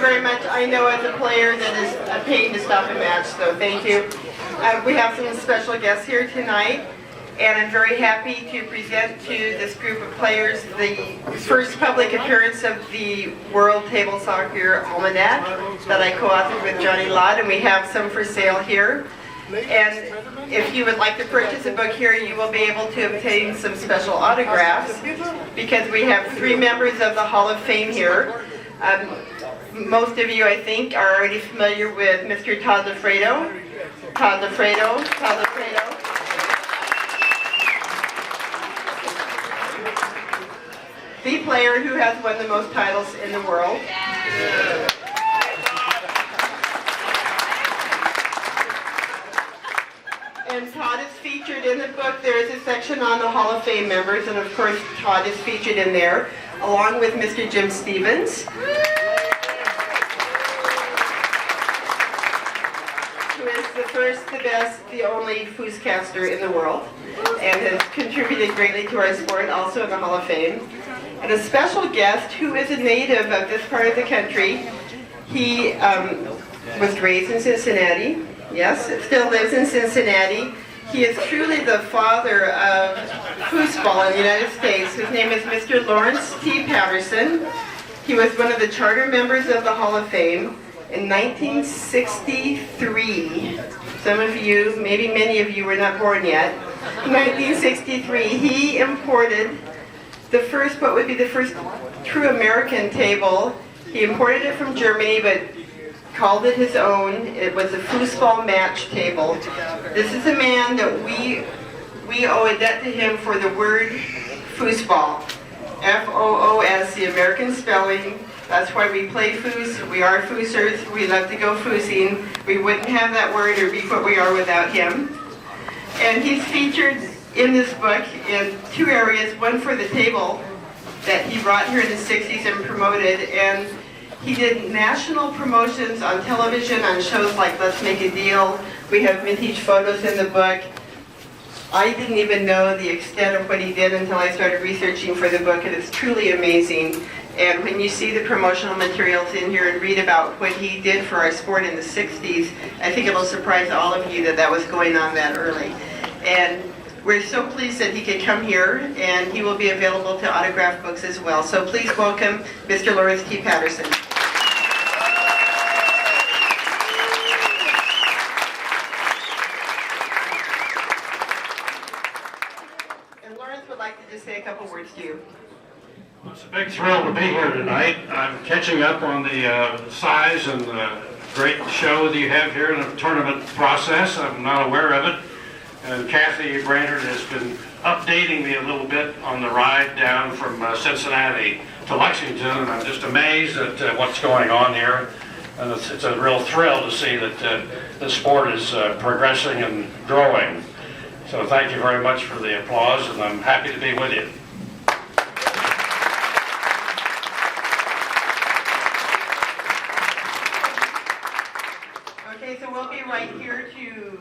very much. I know as a player that is a pain to stop a match, so thank you. We have some special guests here tonight, and I'm very happy to present to this group of players the first public appearance of the World Table Soccer Almanac that I co-authored with Johnny Lott, and we have some for sale here. And if you would like to purchase a book here, you will be able to obtain some special autographs because we have 3 members of the Hall of Fame here. Most of you, I think, are already familiar with Mr. Todd Lafredo. Todd Lafredo. The player who has won the most titles in the world. And Todd is featured in the book. There is a section on the Hall of Fame members, and of course Todd is featured in there, along with Mr. Jim Stevens, who is the first, the best, the only Foos caster in the world, and has contributed greatly to our sport, also in the Hall of Fame. And a special guest who is a native of this part of the country. He was raised in Cincinnati. Yes, still lives in Cincinnati. He is truly the father of foosball in the United States. His name is Mr. Lawrence T. Patterson. He was one of the charter members of the Hall of Fame in 1963. Some of you, maybe many of you, were not born yet. In 1963, he imported the first, what would be the first true American table. He imported it from Germany, but called it his own. It was a foosball match table. This is a man that we owe a debt to him for the word foosball. F-O-O-S, the American spelling. That's why we play foos. We are foosers. We love to go foosing. We wouldn't have that word or be what we are without him. And he's featured in this book in 2 areas. One for the table that he brought here in the 60s and promoted, and he did national promotions on television on shows like Let's Make a Deal. We have vintage photos in the book. I didn't even know the extent of what he did until I started researching for the book, and it's truly amazing. And when you see the promotional materials in here and read about what he did for our sport in the 60s, I think it'll surprise all of you that that was going on that early. And we're so pleased that he could come here, and he will be available to autograph books as well. So please welcome Mr. Lawrence T. Patterson. And Lawrence would like to just say a couple words to you. Well, it's a big thrill to be here tonight. I'm catching up on the size and the great show that you have here in the tournament process. I'm not aware of it. And Kathy Brainerd has been updating me a little bit on the ride down from Cincinnati to Lexington, and I'm just amazed at what's going on here. And it's a real thrill to see that the sport is progressing and growing. So thank you very much for the applause, and I'm happy to be with you. Okay, so we'll be right here to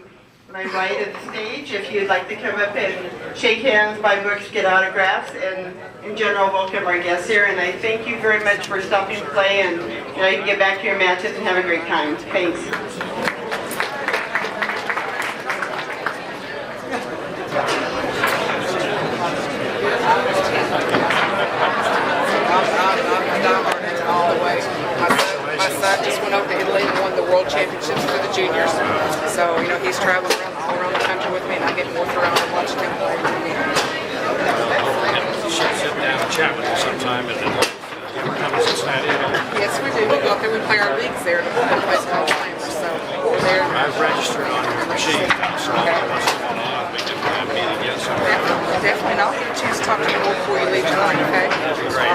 my right of the stage if you'd like to come up and shake hands, buy books, get autographs, and in general welcome our guests here. And I thank you very much for stopping to play, and you know, you can get back to your matches and have a great time. Thanks. My son just went over to Italy and won the World Championships for the juniors. So, you know, he's traveling all around the country with me, and I get north around and watching him play. You should sit down and chat with you sometime, and then you ever come to Cincinnati at all? Yes, we do. We go up there, we play our leagues there at a place called Lions. So, we're there. I've registered on your machine, so what's going on? We can meet again sometime. Definitely. And I'll get a chance to talk to you more before you leave tonight, okay? That'd be great.